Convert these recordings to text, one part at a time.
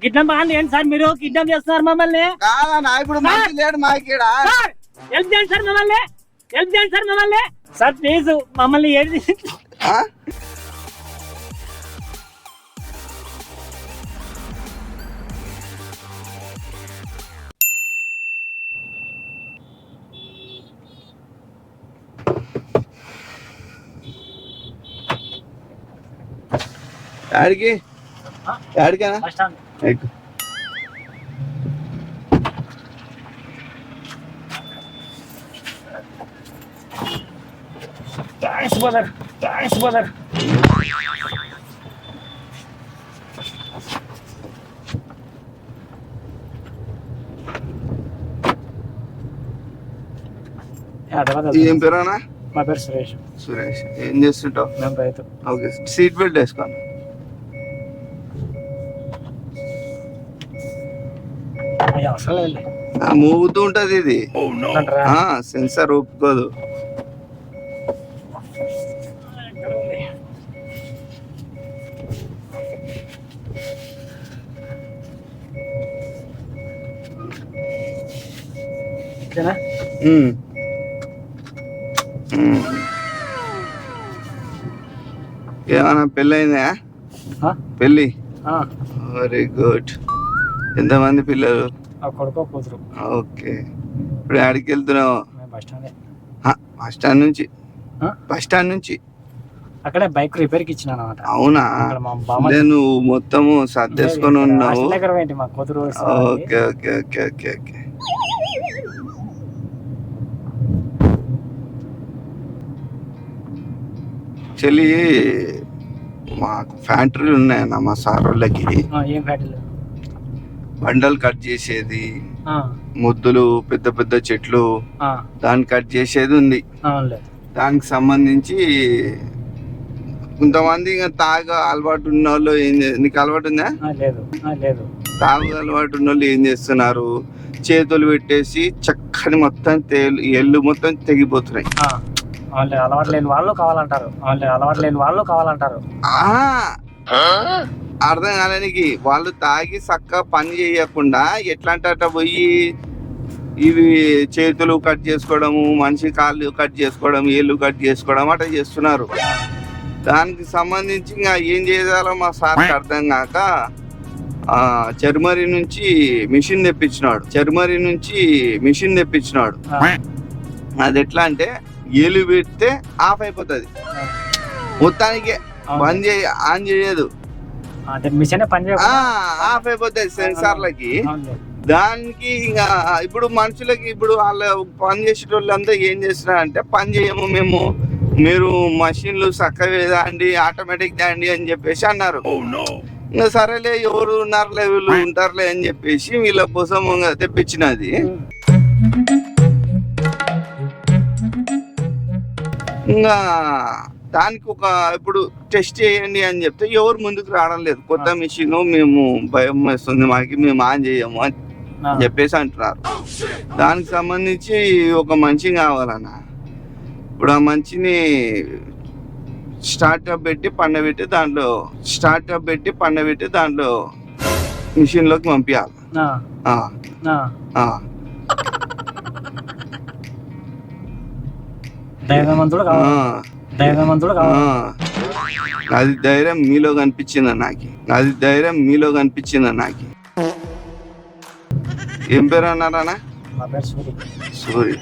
Kidnap బాగా ఏంటి sir మీరు కిడ్నాప్ చేస్తున్నారు మమ్మల్ని కాదన్నా ఇప్పుడు మంచి లేడు మాకేడా హెల్ప్ చేయండి సార్ మమ్మల్ని హెల్ప్ చేయండి సార్ మమ్మల్ని సార్ ప్లీజ్ మమ్మల్ని ఏంటి యాడికి యాడికేనా థ్యాంక్స్ బ్రదర్ థ్యాంక్స్ బ్రదర్ ఏం పేరేనా? మా పేరు సురేష్. సురేష్ ఏం చేస్తుంటావు? మేము రైతు. ఓకే సీట్ బెల్ట్ వేసుకోండి. మూగుతూ ఉంటది ఇది సెన్సార్ ఒప్పుకోదు. ఏమన్నా పెళ్ళయిందా? పెళ్ళి వెరీ గుడ్. ఎంతమంది పిల్లలు? కొడుకో కూతురు. ఓకే ఇప్పుడు ఆడికి వెళ్తున్నావు? బస్ స్టాండ్ నుంచి అక్కడే బైక్ రిపేర్ కి ఇచ్చిన. అవునా? నువ్వు మొత్తము సర్దేసుకొని ఉన్నావు. మా కూతురు. Okay okay okay okay okay. చెల్లి మాకు ఫ్యాక్టరీలు ఉన్నాయన్న మా సార్ వాళ్ళకి. ఏం ఫ్యాక్టరీలు? బండలు కట్ చేసేది, ముద్దులు, పెద్ద పెద్ద చెట్లు దాన్ని కట్ చేసేది ఉంది. దానికి సంబంధించి కొంతమంది తాగు అలవాటు ఉన్న వాళ్ళు నీకు అలవాటు ఉందా? లేదు. తాగు అలవాటు ఉన్న వాళ్ళు ఏం చేస్తున్నారు, చేతులు పెట్టేసి చక్కని మొత్తం ఎల్లు మొత్తం తెగిపోతున్నాయి. అలవాటు లేని వాళ్ళు కావాలంటారు. అర్థం కాలేనికి వాళ్ళు తాగి చక్కగా పని చేయకుండా ఎట్లా అంటే పోయి ఇవి చేతులు కట్ చేసుకోవడము, మనిషి కాళ్ళు కట్ చేసుకోవడం, ఏళ్ళు కట్ చేసుకోవడం అట్లా చేస్తున్నారు. దానికి సంబంధించి ఇంకా ఏం చేయాలో మా సార్కి అర్థం కాక జర్మనీ నుంచి మిషన్ తెప్పించినాడు. అది ఎట్లా అంటే ఏలు పెడితే ఆఫ్ అయిపోతుంది, మొత్తానికి ఆన్ చేయదు, ఆఫ్ అయిపోతుంది సెన్సార్లకి. దానికి ఇంకా ఇప్పుడు మనుషులకి ఇప్పుడు వాళ్ళ పని చేసేటోళ్ళంతా ఏం చేస్తున్నారంటే పని చేయము మేము, మీరు మషిన్లు చక్కగా అండి ఆటోమేటిక్ దాండి అని చెప్పేసి అన్నారు. ఇంకా సరేలే ఎవరు ఉన్నారులే వీళ్ళు ఉంటారులే అని చెప్పేసి వీళ్ళ కోసం తెప్పించినది. ఇంకా దానికి ఇప్పుడు టెస్ట్ చేయండి అని చెప్తే ఎవరు ముందుకు రావడం లేదు. కొత్త మిషన్ మేము భయం వేస్తుంది మాకి, మేము ఆన్ చేయము అని చెప్పేసి అంటున్నారు. దానికి సంబంధించి ఒక మంచి కావాలన్న. ఇప్పుడు ఆ మంచిని స్టార్ట్అప్ పెట్టి పండబెట్టి దాంట్లో మిషన్ లోకి పంపించాలి. అది ధైర్యం మీలో కనిపించింది నాకు. ఏం పేరు అన్నారా? సూరి.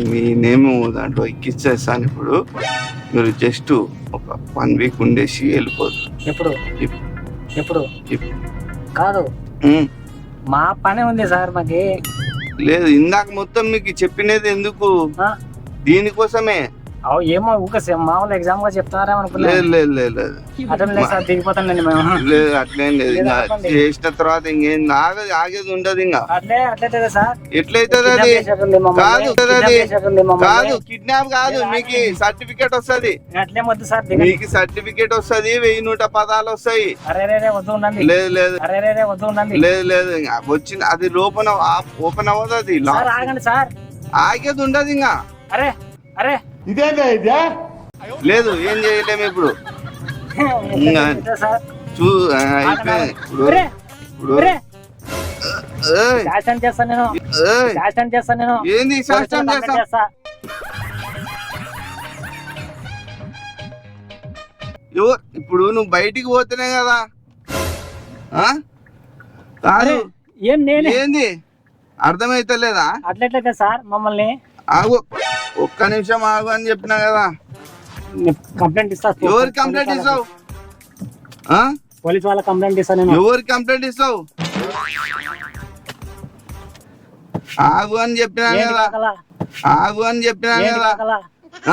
మీ నేమ్ దాంట్లో ఎక్కిచ్చేస్తాను. ఇప్పుడు మీరు జస్ట్ ఒక 1 వీక్ ఉండేసి వెళ్ళిపోదు. ఎప్పుడు కాదు, మా పనే ఉంది సార్. మాకి లేదు, ఇందాక మొత్తం మీకు చెప్పినది ఎందుకు? దీనికోసమే. ఏమో మామూలు ఎగ్జామ్ గా చెప్తున్నారేమో. లేదు దిగిపోతాను. లేదు అట్లేం లేదు. చేసిన తర్వాత ఇంకేం ఆగేది ఉండదు. ఇంకా ఎట్లయితుంది అది? కాదు కిడ్నాప్ కాదు, మీకు సర్టిఫికేట్ వస్తుంది. మీకు సర్టిఫికేట్ వస్తుంది, 1110 వస్తాయి. లేదు వచ్చింది అది లోపల ఓపెన్ అవ్వదు. అది ఆగేది ఉండదు. ఇంకా లేదు ఏం చేయలేము ఇప్పుడు. అయిపోయింది. ఒరే, ఏయ్, శాసనం చేస్తాను నేను, ఏయ్, శాసనం చేస్తాను నేను. ఏంది శాస్త్రం పోలీసులకు చేస్తా కంప్లైంట్ చేస్తా. ఇప్పుడు నువ్వు బయటికి పోతేనే కదా ఆ? కాదు అరే, ఏం నేనే ఏంది అర్థమైతలేదా? అట్లెట్లయితే సార్ మమ్మల్ని ఆగు, ఒక్క నిమిషం ఆగు అని చెప్పినా కదా. కంప్లైంట్ ఇస్తా. ఎవరికి కంప్లైంట్ ఇస్తావు? ఆ? పోలీస్ వాళ్ళ కంప్లైంట్ ఇస్తా నేను. ఎవరికి కంప్లైంట్ ఇస్తావు? ఆగు అని చెప్పినా ఏంటి కదా, కాకలా? ఆగు అని చెప్పినా ఏంటి కదా. కాకలా?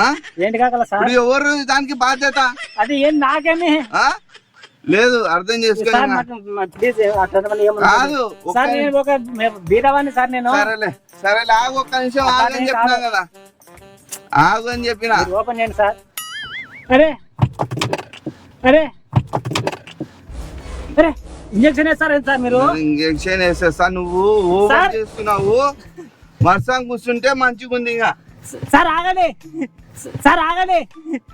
ఆ? ఏంటి కాకలా సార్? ఇప్పుడు ఎవరు దానికి బాధ్యత? అది ఏం నాకేమి ఆ? లేదు అర్థం చేసుకో. సార్ నాకు ప్లీజ్ అట్లా ఏమన్నా కాదు సార్, నేను ఒక బీదవాడిని సార్ నేను. సరేలే సరేలే ఆగు, ఒక్క నిమిషం ఆగు అని చెప్పినా కదా, ఆగు అని చెప్పిన. మీరు ఓపెన్ చేయండి సార్. అరే అరే అరే, ఇంజక్షన్ వేస్తారు ఏంటి సార్ మీరు? ఇంజక్షన్ వేసేస్తా, నువ్వు ఓవర్ సార్. చేస్తున్నావు. వర్షం కూర్చుంటే మంచిగా ఉంది. ఇంకా సార్ ఆగండి, సార్ ఆగండి.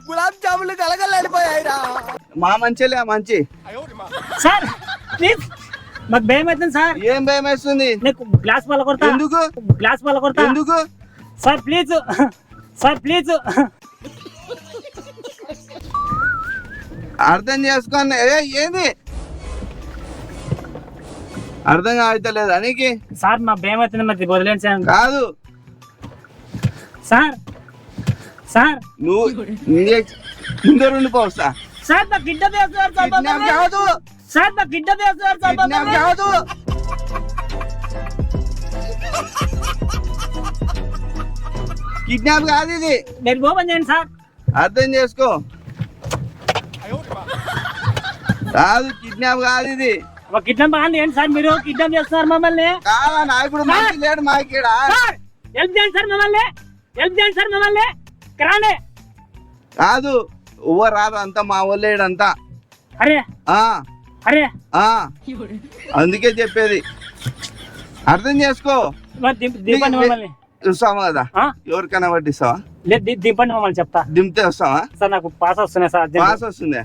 గులాబ్ జాములు కలగలేడిపోయాయిరా. మా మంచిలే మంచి. సార్ ప్లీజ్, మాకు భయం అవుతుంది సార్. ఏం భయం వేస్తుంది? నీకు గ్లాస్ పళ్ళ కొడతా. ఎందుకు గ్లాస్ పళ్ళ కొడతా. ఎందుకు? Sir please, sir please. అర్థం చేసుకోండి. ఏంది అర్థం కావట్లేదా నీకు? సార్ మా భయం అవుతుంది, మరి వదిలేండి సార్. కాదు సార్ సార్ నువ్వు ముందర ఉండిపోవస్తా. సార్ నా కిడ్నాప్ చేస్తున్నారు సార్ కిడ్నాప్ మమ్మల్ని. కాదు, సార్ నా కిడ్నాప్ చేస్తున్నారు సార్ కిడ్నాప్ మమ్మల్ని. కాదు. కిడ్నాప్ కాదు ఇది, మీరు ఓపెన్ చేయండి సార్. అర్థం చేసుకో. కాదు కిడ్నాప్ కాదు ఇది. ఒక కిడ్నాప్ కాదు ఏంటి సార్, మీరు కిడ్నాప్ చేస్తున్నారు మమ్మల్ని. కాదా నా ఇప్పుడు మంచి లేడు మాకిడ. సార్ హెల్ప్ చేయండి సార్ మమ్మల్ని, హెల్ప్ చేయండి సార్ మమ్మల్ని. రాండి. కాదు ఓవర్ రాదు, అంతా మా వాళ్ళేడంతా. అరే ఆ అరే, ఆ అందుకే చెప్పేది అర్థం చేసుకో. మరి దింపండి మమ్మల్ని. చూస్తావా కదా, ఆ? ఎవరికైనా పట్టిస్తావా? లేదు దింపండి మమ్మల్ని, చెప్తా. దింపితే వస్తావా? సార్ నాకు పాస్ వస్తున్నాయి సార్. పాస్ వస్తుంది.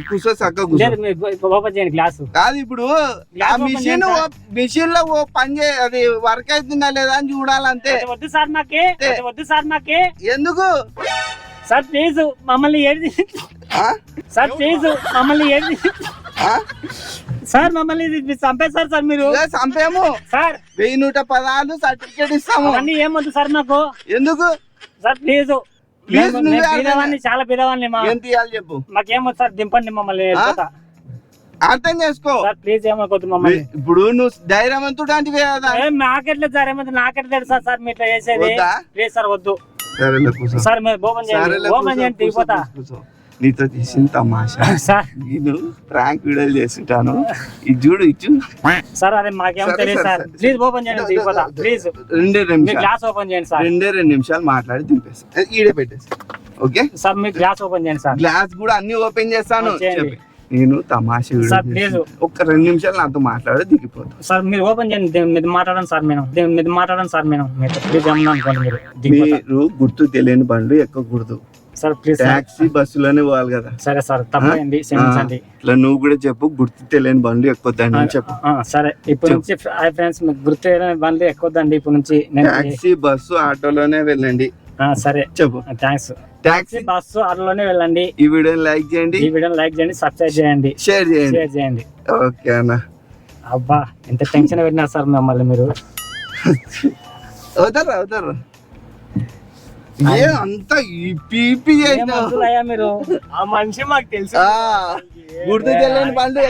కూర్చో చక్కగా కూర్చో. లేదు మీరు ఓపెన్ చేయండి గ్లాసు. కాదు ఇప్పుడు ఆ గ్లాస్ ఓపెన్ మిషన్ చేయండి మిషన్ లో ఓ పని చే అది వర్క్ అవుతుందా లేదా అని చూడాలంతే. అది వద్దు సార్ మాకి, అది వద్దు సార్ మాకి. ఎందుకు? సార్ ప్లీజ్ మమ్మల్ని ఏది, ఆ? సార్ ప్లీజ్ మమ్మల్ని ఏది, ఆ? సార్ మమ్మల్ని చంపేస్తారు సార్ మీరు. ఇదే చంపేము. సార్ 1116 సర్టిఫికేట్ ఇస్తాము. అవన్నీ ఏమొద్దు సార్ నాకు. ఎందుకు? సార్ ప్లీజ్, ప్లీజ్ నువ్వే బీదవాడిని, చాలా బీదవాడిని. ఏం తీయాలి చెప్పు. మాకేమొద్దు సార్, దింపండి మమ్మల్ని. ఆ? వెళ్ళిపోతా. అర్థం చేసుకో. సార్ ప్లీజ్ ఏమొద్దు మమ్మల్ని. ఇప్పుడు నువ్వు ధైర్యవంతుడు అంటే కదా. నాకెట్లేదు సార్, ఏమవుతుంది నాకెట్లేదు సార్. సార్ మీరు ఇట్లా చేసేది వద్దా? ప్లీజ్ సార్, వద్దు సరేలే కూర్చో. సార్. మీరు ఓపెన్ చేయండి, సరేలే ఓపెన్ కూర్చో, చేయండి, కూర్చో, దిగిపోతా. కూర్చో. నీతో తీసిన తమాషా సార్ నేను ప్రాంక్ వీడియోలు చేస్తుంటాను. ఇది చూడు ఇచ్చు. సార్ అదే మాకేమో సరే, తెలియదు సరే, సార్. సరే. ప్లీజ్ ఓపెన్ చేయండి, దిగిపోతా ప్లీజ్. రెండే మీరు నిమిషాలు, గ్లాస్ ఓపెన్ చేయండి సార్. రెండే 2 నిమిషాలు మాట్లాడి దింపేస్తా. ఈడే పెట్టేసి ఓకే. సార్ మీరు గ్లాస్ ఓపెన్ చేయండి సార్. గ్లాస్ కూడా అన్ని ఓపెన్ చేస్తాను. చేయండి. చెప్పి నేను తమాషా వీడియో సార్, ప్లీజ్. ఒక్క 2 నిమిషాలు నాతో మాట్లాడి దిగిపోతాను. సార్ మీరు ఓపెన్ చేయండి, మీరు మాట్లాడండి సార్. మీరు మాట్లాడండి సార్. మీతో ప్లీజ్ ఏమన్నా అనుకోండి, మీరు దిగిపోతా. మీరు గుర్తు తెలియని బండ్లు ఎక్కకూడదు. Sir please sir. టాక్సీ బస్సులోనే పోవాలి కదా. సరే సార్, తప్పండి, క్షమించండి. ఇట్లా నువ్వు కూడా చెప్పు, గుర్తు తెలియని బండ్లు ఎక్కువద్దండి అని చెప్పు. సరే ఇప్పుడు నుంచి హాయ్ ఫ్రెండ్స్, మీకు గుర్తు బండ్లు ఎక్కువద్దండి ఇప్పుడు నుంచి. నేను టాక్సీ బస్సు ఆటోలోనే వెళ్ళండి. సరే చెప్పు. థ్యాంక్స్. టాక్సీ బస్సు ఆటోలోనే వెళ్ళండి. ఈ వీడియోని లైక్ చేయండి, ఈ వీడియోని లైక్ చేయండి, సబ్స్క్రైబ్ చేయండి, షేర్ చేయండి. షేర్ చేయండి. ఓకే అన్న. అబ్బా ఎంత టెన్షన్ పెట్టినారు సార్ మమ్మల్ని మీరు. అవుతారా అవుతారు ఏ అంతా ఈ పీపీ ఏం చేసినావు. వద్దులయ్యా మీరు. ఆ మనిషి మాకు తెలుసు. ఆ, గుర్తు తెలియని బండ్లు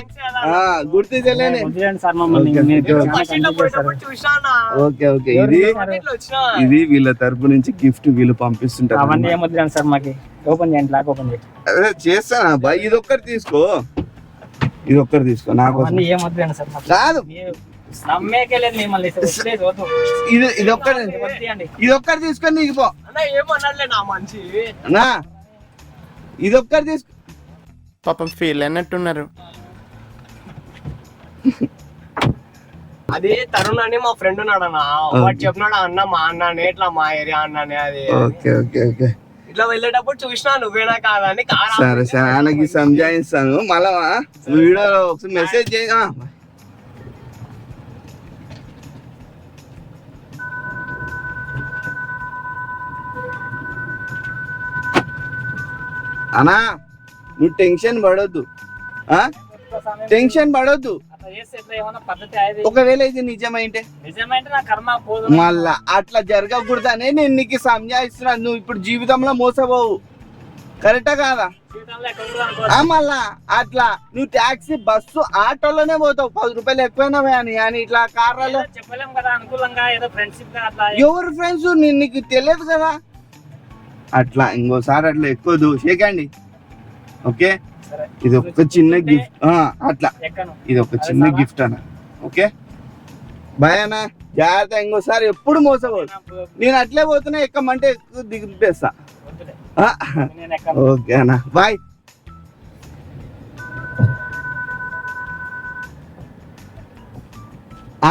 గుర్తు తెలియని. వదిలేండి సార్ మమ్మల్ని. ఓకే. మీరు చాలా ఫస్ట్ ఇట్లా confuse పోయేటప్పుడు చేశారు. చూసానా. ఓకే ఓకే ఎవరు ఇది చేశారు? ఇట్లా వచ్చినా. ఇది వీళ్ళ తరపు నుంచి గిఫ్ట్ వీళ్ళు పంపిస్తుంటారు. అవన్నీ ఏం వదిలేండి సార్ మాకి. ఓపెన్ చేయండి, లాక్ ఓపెన్ చేయండి. అదే చేస్తానా బాయ్, ఇది ఒక్కటి తీసుకో, ఇది ఒక్కటి తీసుకో నాకు. అవన్నీ ఏం వదిలేండి సార్ మాకు. కాదు మీరు నమ్మేకే లేదు మిమ్మల్ని. ప్లీజ్ వద్దు. ఇది ఒక్కటి, వద్దండి. ఇది ఒక్కటి తీసుకొని నీకు పో అన్న ఏమన్నాడులే నా మనిషి. నా, ఇది ఒక్కటి తీసుకో. పాపం ఫీల్ అయినట్టున్నారు. అది తరుణ్ అని మా ఫ్రెండ్ ఉన్నాడు అన్న. వాడు చెప్పినాడు అన్న మా అన్ననే ఇట్లా మా ఏరియా అన్ననే అది. ఓకే ఓకే ఓకే ఇట్లా వెళ్ళేటప్పుడు చూసినా నువ్వేనా కాదని కారా. సరే సరే ఆయనకి సంజాయిస్తాను. మళ్ళా వీడియో ఒకసారి మెసేజ్ చేయ. అనా నువ్వు టెన్షన్ పడొద్దు, టెన్షన్ పడొద్దు. అట్లా చేస్తే ఎట్లా ఏమన్నా పద్ధతి అయ్యేది? ఒకవేళ ఇది నిజమైంటే నిజమైతే నా కర్మ పోదు. మళ్ళా అట్లా జరగకూడదనే నేను నీకు సంజాయిస్తున్నా. నువ్వు ఇప్పుడు జీవితంలో మోసపోవు, కరెక్టా కాదా? జీవితంలో ఎక్కడ కూడా అనుకోవద్దు. మళ్ళా అట్లా నువ్వు ట్యాక్సీ బస్సు ఆటోలోనే పోతావు, 10 రూపాయలు ఎక్కువైనా అని ఇట్లా కార్లలో ఏదో చెప్పలేం కదా, అనుకూలంగా ఏదో ఫ్రెండ్షిప్ గా అట్లా. ఎవరు ఫ్రెండ్స్ నీకు తెలియదు కదా. అట్లా ఇంకోసారి అట్లా ఎక్కువ షేకండి, ఓకే? సరే. ఇది ఒక చిన్న గిఫ్ట్, అట్లా ఎక్కను. ఇది ఒక చిన్న గిఫ్ట్ అన్న, ఓకే? బాయ్ అన్న, జాగ్రత్త. ఇంకోసారి ఎప్పుడు మోసపోదు. నేను అట్లే పోతున్నా, ఎక్కమంటే ఎక్కువ దిగిపేస్తా. వద్దులే. ఆ, నేను ఎక్కను. ఓకే అన్న, బాయ్.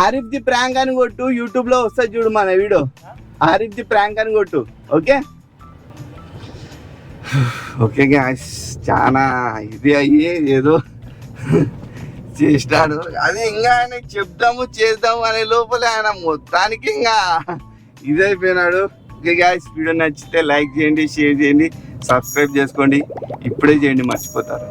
ఆరిఫ్ ది ప్రాంక్ అని కొట్టు, యూట్యూబ్ లో వస్తుంది చూడు మన వీడియో. ఆరిఫ్ ది ప్రాంక్ అని కొట్టు, ఓకే? ఓకే గ్యాస్, చాలా ఇది అయ్యి ఏదో చేస్తాడు. అది ఇంకా ఆయనకి చెప్తాము చేద్దాము అనే లోపల ఆయన మొత్తానికి ఇంకా ఇదైపోయినాడు. ఓకే గ్యాస్, వీడియో నచ్చితే లైక్ చేయండి, షేర్ చేయండి, సబ్స్క్రైబ్ చేసుకోండి. ఇప్పుడే చేయండి, మర్చిపోతారు.